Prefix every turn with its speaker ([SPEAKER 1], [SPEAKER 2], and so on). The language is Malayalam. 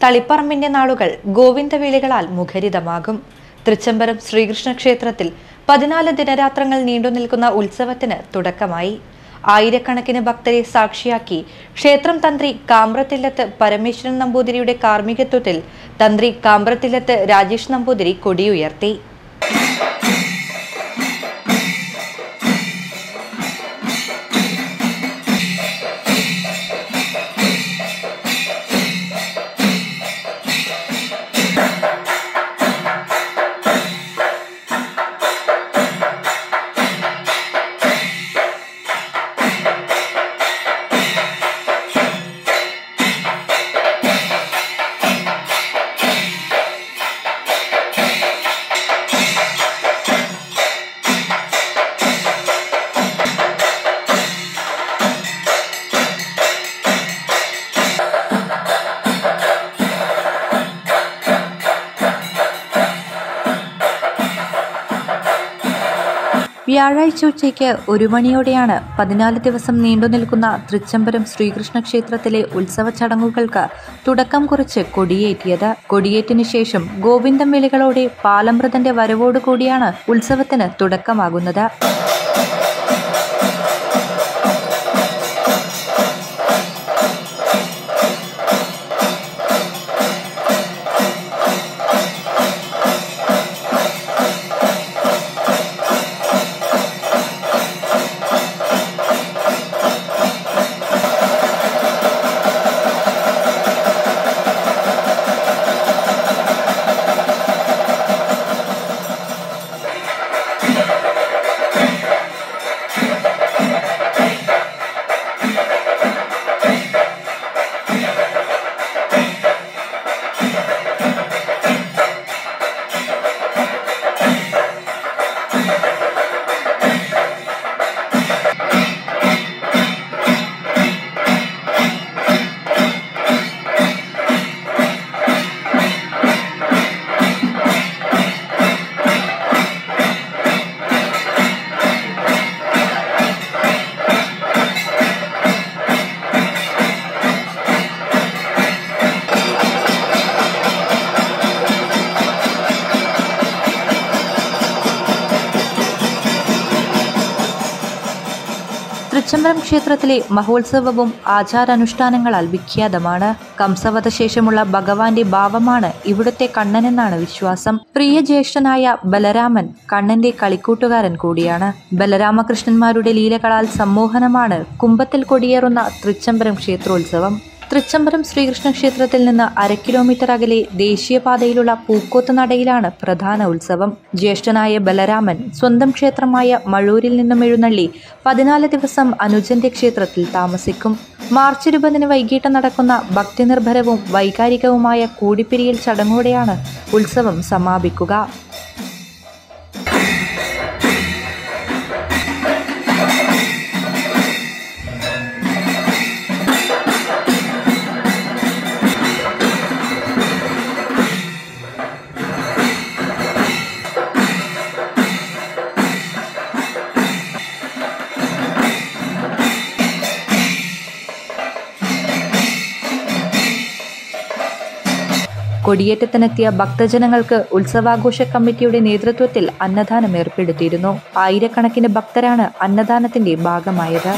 [SPEAKER 1] തളിപ്പറമ്പിന്റെ നാളുകൾ ഗോവിന്ദവേളികളാൽ മുഖരിതമാകും. തൃച്ചംബരം ശ്രീകൃഷ്ണ ക്ഷേത്രത്തിൽ 14 ദിനരാത്രങ്ങൾ നീണ്ടുനിൽക്കുന്ന ഉത്സവത്തിന് തുടക്കമായി. ആയിരക്കണക്കിന് ഭക്തരെ സാക്ഷിയാക്കി ക്ഷേത്രം തന്ത്രി കാമ്പ്രത്തില്ലത്ത് പരമേശ്വരൻ നമ്പൂതിരിയുടെ കാർമ്മികത്വത്തിൽ തന്ത്രി കാമ്പ്രത്തില്ലത്ത് രാജേഷ് നമ്പൂതിരി കൊടിയുയർത്തി. വ്യാഴാഴ്ച ഉച്ചയ്ക്ക് 1 മണിയോടെയാണ് 14 ദിവസം നീണ്ടുനിൽക്കുന്ന തൃച്ചംബരം ശ്രീകൃഷ്ണ ക്ഷേത്രത്തിലെ ഉത്സവ ചടങ്ങുകൾക്ക് തുടക്കം കുറിച്ച് കൊടിയേറ്റിയത്. കൊടിയേറ്റിനു ശേഷം ഗോവിന്ദം വിളികളോടെ പാലമൃതന്റെ വരവോടുകൂടിയാണ് ഉത്സവത്തിന് തുടക്കമാകുന്നത്. തൃച്ചംബരം ക്ഷേത്രത്തിലെ മഹോത്സവവും ആചാരാനുഷ്ഠാനങ്ങളാൽ വിഖ്യാതമാണ്. കംസവധശേഷമുള്ള ഭഗവാന്റെ ഭാവമാണ് ഇവിടുത്തെ കണ്ണനെന്നാണ് വിശ്വാസം. പ്രിയ ജ്യേഷ്ഠനായ ബലരാമൻ കണ്ണന്റെ കളിക്കൂട്ടുകാരൻ കൂടിയാണ്. ബലരാമകൃഷ്ണന്മാരുടെ ലീലകളാൽ സമ്മോഹനമാണ് കുംഭത്തിൽ കൊടിയേറുന്ന തൃച്ചംബരം ക്ഷേത്രോത്സവം. തൃച്ചംബരം ശ്രീകൃഷ്ണ ക്ഷേത്രത്തിൽ നിന്ന് 1/2 കിലോമീറ്റർ അകലെ ദേശീയപാതയിലുള്ള പൂക്കോത്ത് നടയിലാണ് പ്രധാന ഉത്സവം. ജ്യേഷ്ഠനായ ബലരാമൻ സ്വന്തം ക്ഷേത്രമായ മഴൂരിൽ നിന്നും എഴുന്നള്ളി 14 ദിവസം അനുജന്റെ ക്ഷേത്രത്തിൽ താമസിക്കും. മാർച്ച് 20 വൈകിട്ട് നടക്കുന്ന ഭക്തിനിർഭരവും വൈകാരികവുമായ കൂടിപ്പിരിയൽ ചടങ്ങോടെയാണ് ഉത്സവം സമാപിക്കുക. കൊടിയേറ്റത്തിനെത്തിയ ഭക്തജനങ്ങൾക്ക് ഉത്സവാഘോഷ കമ്മിറ്റിയുടെ നേതൃത്വത്തിൽ അന്നദാനം ഏർപ്പെടുത്തിയിരുന്നു. ആയിരക്കണക്കിന് ഭക്തരാണ് അന്നദാനത്തിന്റെ ഭാഗമായത്.